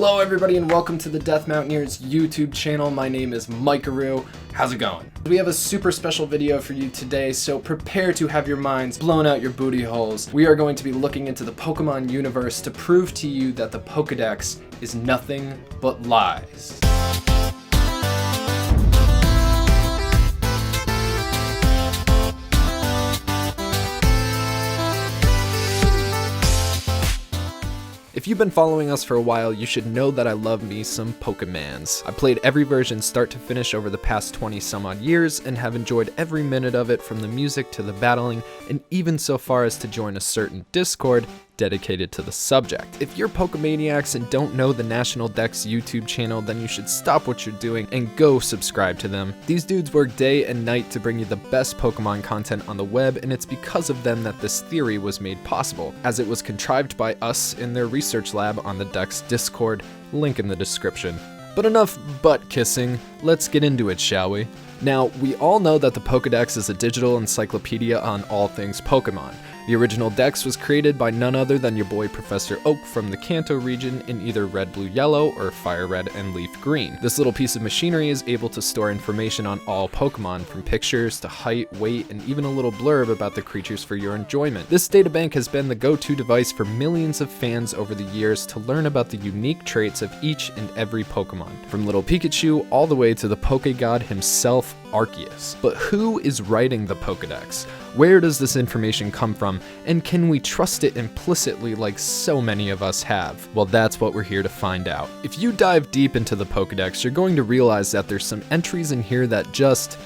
Hello everybody and welcome to the Death Mountaineers YouTube channel. My name is Maikeru. How's it going? We have a super special video for you today, so prepare to have your minds blown out your booty holes. We are going to be looking into the Pokemon universe to prove to you that the Pokedex is nothing but lies. If you've been following us for a while, you should know that I love me some Pokemans. I played every version start to finish over the past 20 some odd years and have enjoyed every minute of it, from the music to the battling, and even so far as to join a certain Discord dedicated to the subject. If you're Pokemaniacs and don't know the National Dex YouTube channel, then you should stop what you're doing and go subscribe to them. These dudes work day and night to bring you the best Pokemon content on the web, and it's because of them that this theory was made possible, as it was contrived by us in their research lab on the Dex Discord, link in the description. But enough butt kissing, let's get into it, shall we? Now, we all know that the Pokedex is a digital encyclopedia on all things Pokemon. The original Dex was created by none other than your boy Professor Oak from the Kanto region in either red, blue, yellow, or fire red and leaf green. This little piece of machinery is able to store information on all Pokemon, from pictures to height, weight, and even a little blurb about the creatures for your enjoyment. This databank has been the go-to device for millions of fans over the years to learn about the unique traits of each and every Pokemon, from little Pikachu all the way to the Pokegod himself, Arceus. But who is writing the Pokedex? Where does this information come from, and can we trust it implicitly like so many of us have? Well, that's what we're here to find out. If you dive deep into the Pokedex, you're going to realize that there's some entries in here that just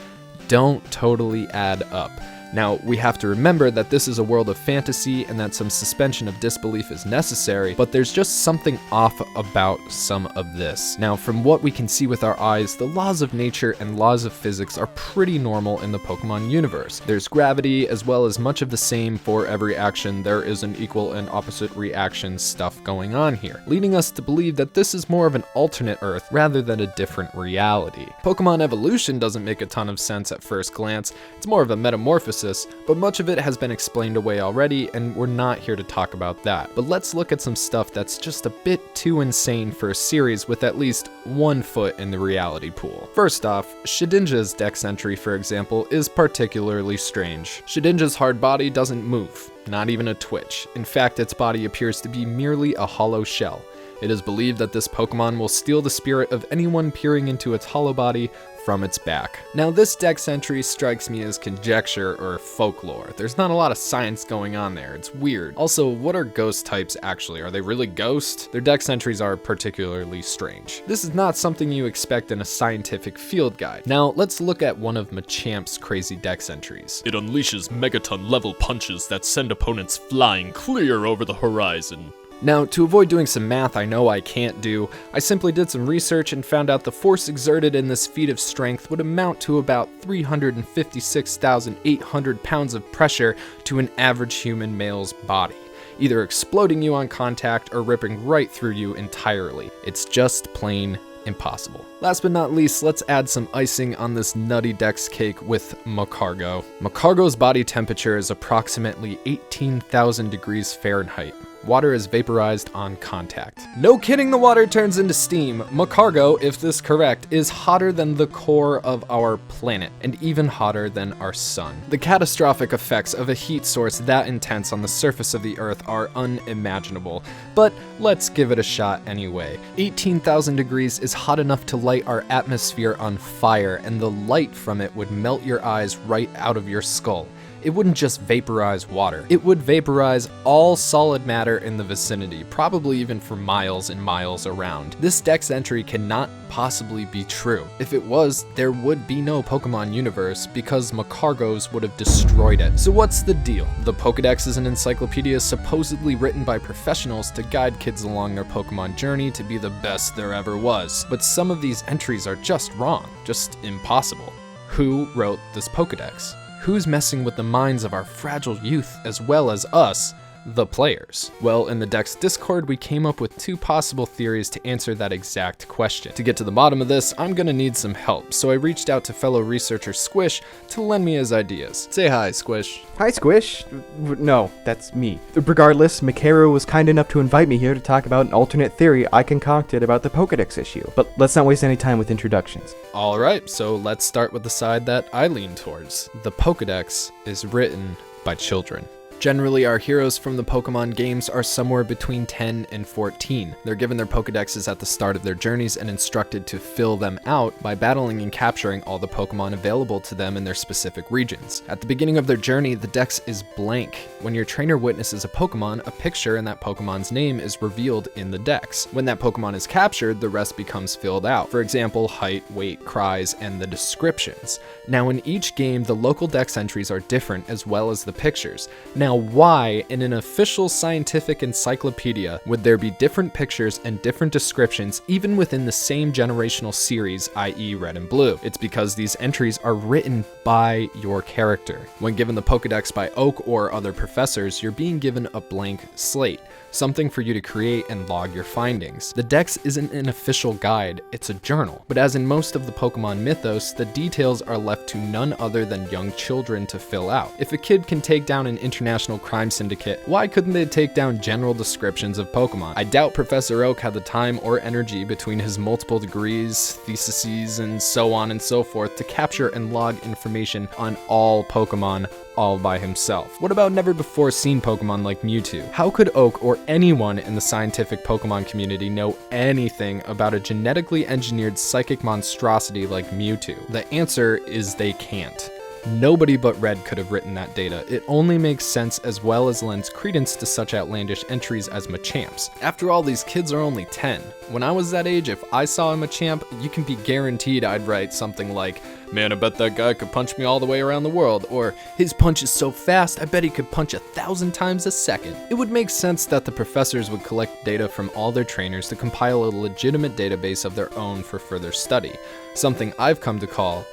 don't totally add up. Now, we have to remember that this is a world of fantasy and that some suspension of disbelief is necessary, but there's just something off about some of this. Now, from what we can see with our eyes, the laws of nature and laws of physics are pretty normal in the Pokemon universe. There's gravity, as well as much of the same for every action. There is an equal and opposite reaction stuff going on here, leading us to believe that this is more of an alternate Earth rather than a different reality. Pokemon evolution doesn't make a ton of sense at first glance. It's more of a metamorphosis, but much of it has been explained away already, and we're not here to talk about that. But let's look at some stuff that's just a bit too insane for a series with at least one foot in the reality pool. First off, Shedinja's Dex entry, for example, is particularly strange. Shedinja's hard body doesn't move, not even a twitch. In fact, its body appears to be merely a hollow shell. It is believed that this Pokemon will steal the spirit of anyone peering into its hollow body from its back. Now, this Dex entry strikes me as conjecture or folklore. There's not a lot of science going on there. It's weird. Also, what are ghost types actually? Are they really ghosts? Their Dex entries are particularly strange. This is not something you expect in a scientific field guide. Now, let's look at one of Machamp's crazy Dex entries. It unleashes megaton-level punches that send opponents flying clear over the horizon. Now, to avoid doing some math I know I can't do, I simply did some research and found out the force exerted in this feat of strength would amount to about 356,800 pounds of pressure to an average human male's body, either exploding you on contact or ripping right through you entirely. It's just plain impossible. Last but not least, let's add some icing on this nutty Dex cake with Maikeru. Maikeru's body temperature is approximately 18,000 degrees Fahrenheit. Water is vaporized on contact. No kidding, the water turns into steam. Maikeru, if this correct, is hotter than the core of our planet, and even hotter than our sun. The catastrophic effects of a heat source that intense on the surface of the Earth are unimaginable, but let's give it a shot anyway. 18,000 degrees is hot enough to light our atmosphere on fire, and the light from it would melt your eyes right out of your skull. It wouldn't just vaporize water. It would vaporize all solid matter in the vicinity, probably even for miles and miles around. This Dex entry cannot possibly be true. If it was, there would be no Pokemon universe, because Maikeru's would have destroyed it. So what's the deal? The Pokedex is an encyclopedia supposedly written by professionals to guide kids along their Pokemon journey to be the best there ever was. But some of these entries are just wrong, just impossible. Who wrote this Pokedex? Who's messing with the minds of our fragile youth as well as us the players? Well, in the Dex Discord, we came up with 2 possible theories to answer that exact question. To get to the bottom of this, I'm gonna need some help, so I reached out to fellow researcher Squish to lend me his ideas. Say hi, Squish. Hi, Squish. No, that's me. Regardless, Maikeru was kind enough to invite me here to talk about an alternate theory I concocted about the Pokedex issue. But let's not waste any time with introductions. Alright, so let's start with the side that I lean towards. The Pokedex is written by children. Generally, our heroes from the Pokemon games are somewhere between 10 and 14. They're given their Pokedexes at the start of their journeys and instructed to fill them out by battling and capturing all the Pokemon available to them in their specific regions. At the beginning of their journey, the Dex is blank. When your trainer witnesses a Pokemon, a picture and that Pokemon's name is revealed in the Dex. When that Pokemon is captured, the rest becomes filled out. For example, height, weight, cries, and the descriptions. Now, in each game, the local Dex entries are different as well as the pictures. Now, why, in an official scientific encyclopedia, would there be different pictures and different descriptions even within the same generational series, i.e. Red and Blue? It's because these entries are written by your character. When given the Pokedex by Oak or other professors, you're being given a blank slate, something for you to create and log your findings. The Dex isn't an official guide, it's a journal. But as in most of the Pokemon mythos, the details are left to none other than young children to fill out. If a kid can take down an international crime syndicate, why couldn't they take down general descriptions of Pokemon? I doubt Professor Oak had the time or energy between his multiple degrees, theses, and so on and so forth to capture and log information on all Pokemon all by himself. What about never before seen Pokemon like Mewtwo? How could Oak or anyone in the scientific Pokemon community know anything about a genetically engineered psychic monstrosity like Mewtwo? The answer is they can't. Nobody but Red could have written that data. It only makes sense as well as lends credence to such outlandish entries as Machamps. After all, these kids are only 10. When I was that age, if I saw a Machamp, you can be guaranteed I'd write something like, "Man, I bet that guy could punch me all the way around the world," or "His punch is so fast, I bet he could punch 1,000 times a second." It would make sense that the professors would collect data from all their trainers to compile a legitimate database of their own for further study, something I've come to call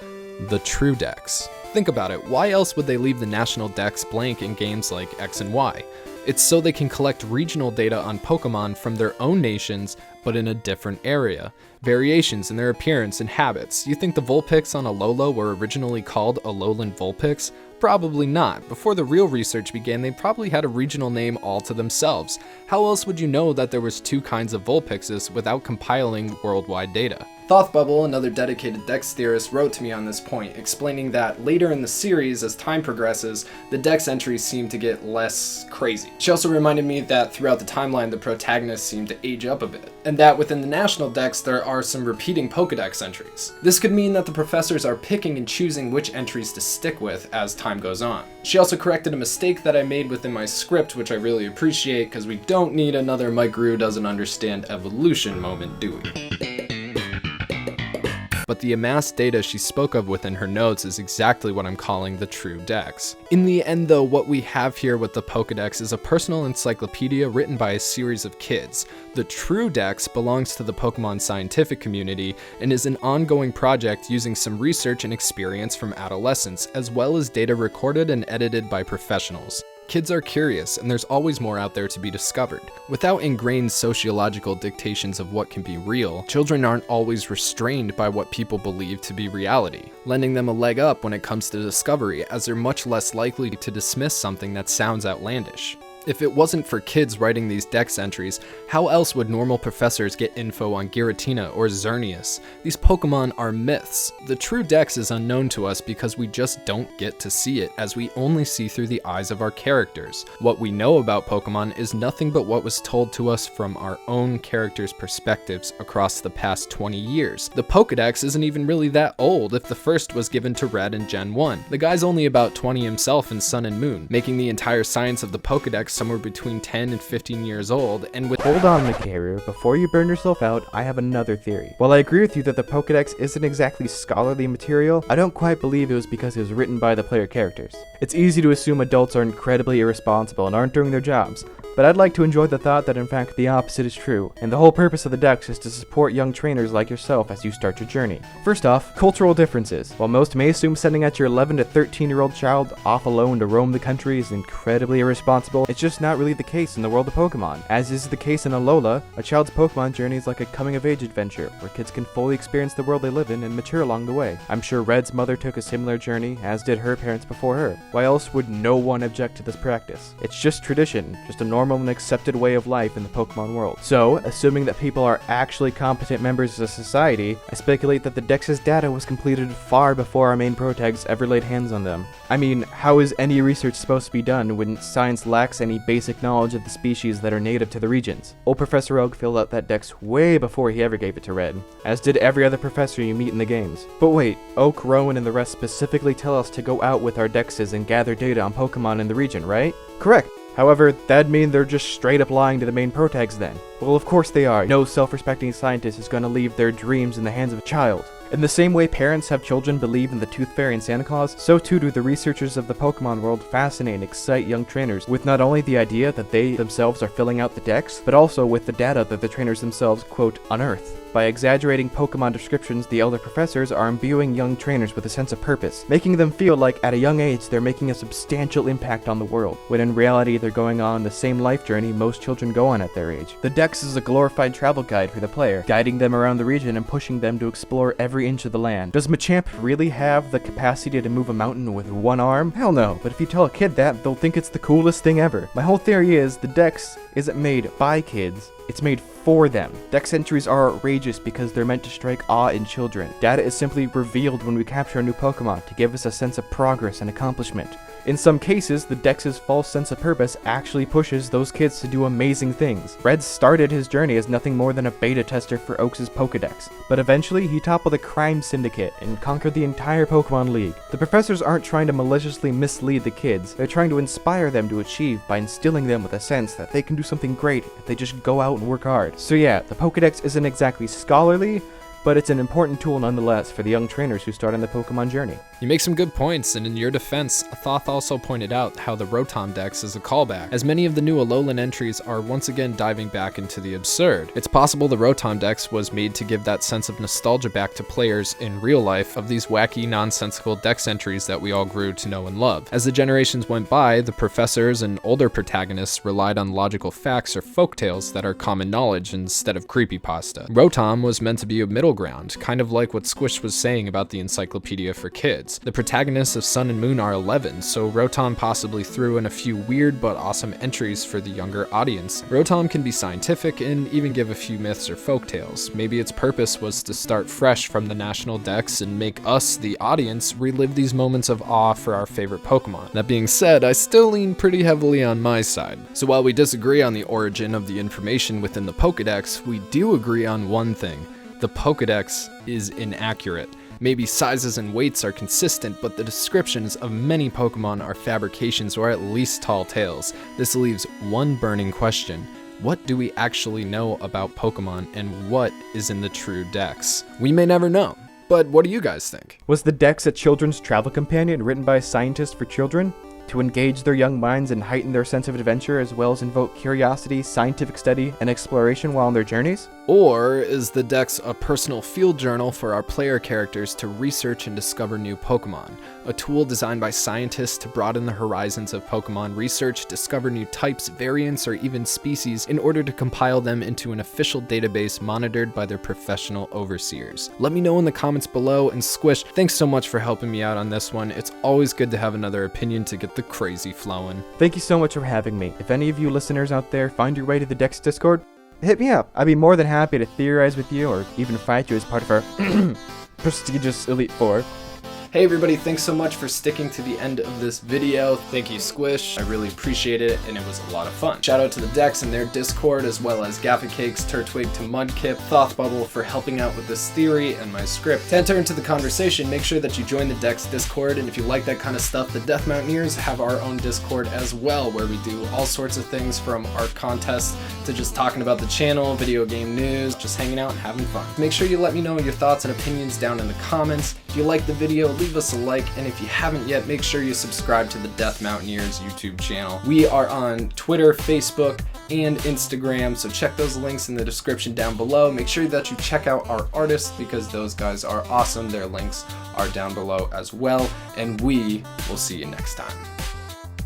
the True Dex. Think about it, why else would they leave the national Dex blank in games like X and Y? It's so they can collect regional data on Pokemon from their own nations, but in a different area. Variations in their appearance and habits. You think the Vulpix on Alola were originally called Alolan Vulpix? Probably not. Before the real research began, they probably had a regional name all to themselves. How else would you know that there was 2 kinds of Vulpixes without compiling worldwide data? Thoughtbubble, another dedicated Dex theorist, wrote to me on this point, explaining that later in the series, as time progresses, the Dex entries seem to get less crazy. She also reminded me that throughout the timeline, the protagonists seem to age up a bit, and that within the National Dex, there are some repeating Pokedex entries. This could mean that the professors are picking and choosing which entries to stick with as time goes on. She also corrected a mistake that I made within my script, which I really appreciate, because we don't need another Maikeru doesn't understand evolution moment, do we? But the amassed data she spoke of within her notes is exactly what I'm calling the True Dex. In the end though, what we have here with the Pokedex is a personal encyclopedia written by a series of kids. The True Dex belongs to the Pokemon scientific community and is an ongoing project using some research and experience from adolescents, as well as data recorded and edited by professionals. Kids are curious, and there's always more out there to be discovered. Without ingrained sociological dictations of what can be real, children aren't always restrained by what people believe to be reality, lending them a leg up when it comes to discovery, as they're much less likely to dismiss something that sounds outlandish. If it wasn't for kids writing these Dex entries, how else would normal professors get info on Giratina or Xerneas? These Pokemon are myths. The True Dex is unknown to us because we just don't get to see it, as we only see through the eyes of our characters. What we know about Pokemon is nothing but what was told to us from our own characters' perspectives across the past 20 years. The Pokedex isn't even really that old if the first was given to Red in Gen 1. The guy's only about 20 himself in Sun and Moon, making the entire science of the Pokedex somewhere between 10 and 15 years old, and with— Hold on, Maikeru. Before you burn yourself out, I have another theory. While I agree with you that the Pokedex isn't exactly scholarly material, I don't quite believe it was because it was written by the player characters. It's easy to assume adults are incredibly irresponsible and aren't doing their jobs, but I'd like to enjoy the thought that in fact the opposite is true, and the whole purpose of the Dex is to support young trainers like yourself as you start your journey. First off, cultural differences. While most may assume sending out your 11 to 13-year-old child off alone to roam the country is incredibly irresponsible, it's just not really the case in the world of Pokemon. As is the case in Alola, a child's Pokemon journey is like a coming-of-age adventure, where kids can fully experience the world they live in and mature along the way. I'm sure Red's mother took a similar journey, as did her parents before her. Why else would no one object to this practice? It's just tradition, just a normal and accepted way of life in the Pokemon world. So, assuming that people are actually competent members of society, I speculate that the Dex's data was completed far before our main protags ever laid hands on them. I mean, how is any research supposed to be done when science lacks any basic knowledge of the species that are native to the regions? Old Professor Oak filled out that Dex way before he ever gave it to Red, as did every other professor you meet in the games. But wait, Oak, Rowan, and the rest specifically tell us to go out with our Dexes and gather data on Pokemon in the region, right? Correct. However, that'd mean they're just straight up lying to the main protags then. Well, of course they are. No self-respecting scientist is going to leave their dreams in the hands of a child. In the same way parents have children believe in the Tooth Fairy and Santa Claus, so too do the researchers of the Pokemon world fascinate and excite young trainers with not only the idea that they themselves are filling out the Dex, but also with the data that the trainers themselves, quote, unearth. By exaggerating Pokemon descriptions, the elder professors are imbuing young trainers with a sense of purpose, making them feel like at a young age they're making a substantial impact on the world, when in reality they're going on the same life journey most children go on at their age. The Dex is a glorified travel guide for the player, guiding them around the region and pushing them to explore every inch of the land. Does Machamp really have the capacity to move a mountain with one arm? Hell no, but if you tell a kid that, they'll think it's the coolest thing ever. My whole theory is the Dex isn't made by kids, it's made for them. Dex entries are outrageous because they're meant to strike awe in children. Data is simply revealed when we capture a new Pokemon to give us a sense of progress and accomplishment. In some cases, the Dex's false sense of purpose actually pushes those kids to do amazing things. Red started his journey as nothing more than a beta tester for Oaks' Pokedex, but eventually he toppled a crime syndicate and conquered the entire Pokemon League. The professors aren't trying to maliciously mislead the kids, they're trying to inspire them to achieve by instilling them with a sense that they can do something great if they just go out and work hard. So yeah, the Pokedex isn't exactly scholarly, but it's an important tool nonetheless for the young trainers who start on the Pokemon journey. You make some good points, and in your defense, Thoth also pointed out how the Rotom Dex is a callback, as many of the new Alolan entries are once again diving back into the absurd. It's possible the Rotom Dex was made to give that sense of nostalgia back to players in real life of these wacky, nonsensical Dex entries that we all grew to know and love. As the generations went by, the professors and older protagonists relied on logical facts or folktales that are common knowledge instead of creepypasta. Rotom was meant to be a middle ground, kind of like what Squish was saying about the encyclopedia for kids. The protagonists of Sun and Moon are 11, so Rotom possibly threw in a few weird but awesome entries for the younger audience. Rotom can be scientific and even give a few myths or folktales. Maybe its purpose was to start fresh from the national Dex and make us, the audience, relive these moments of awe for our favorite Pokemon. That being said, I still lean pretty heavily on my side. So while we disagree on the origin of the information within the Pokedex, we do agree on one thing. The Pokedex is inaccurate. Maybe sizes and weights are consistent, but the descriptions of many Pokemon are fabrications or at least tall tales. This leaves one burning question. What do we actually know about Pokemon and what is in the true Dex? We may never know, but what do you guys think? Was the Dex a children's travel companion written by a scientist for children? To engage their young minds and heighten their sense of adventure as well as invoke curiosity, scientific study, and exploration while on their journeys? Or is the Dex a personal field journal for our player characters to research and discover new Pokemon? A tool designed by scientists to broaden the horizons of Pokemon research, discover new types, variants, or even species in order to compile them into an official database monitored by their professional overseers. Let me know in the comments below, and Squish, thanks so much for helping me out on this one. It's always good to have another opinion to get the crazy flowing. Thank you so much for having me. If any of you listeners out there find your way to the Dex Discord, hit me up. I'd be more than happy to theorize with you or even fight you as part of our prestigious Elite Four. Hey everybody, thanks so much for sticking to the end of this video. Thank you, Squish. I really appreciate it, and it was a lot of fun. Shout out to the Dex and their Discord, as well as Gaffa Cakes, Turtwig to Mudkip, Thothbubble for helping out with this theory and my script. To enter into the conversation, make sure that you join the Dex Discord, and if you like that kind of stuff, the Death Mountaineers have our own Discord as well, where we do all sorts of things from art contests to just talking about the channel, video game news, just hanging out and having fun. Make sure you let me know your thoughts and opinions down in the comments. If you liked the video, leave us a like, and if you haven't yet, make sure you subscribe to the Death Mountaineers YouTube channel. We are on Twitter, Facebook, and Instagram, so check those links in the description down below. Make sure that you check out our artists because those guys are awesome. Their links are down below as well, and we will see you next time.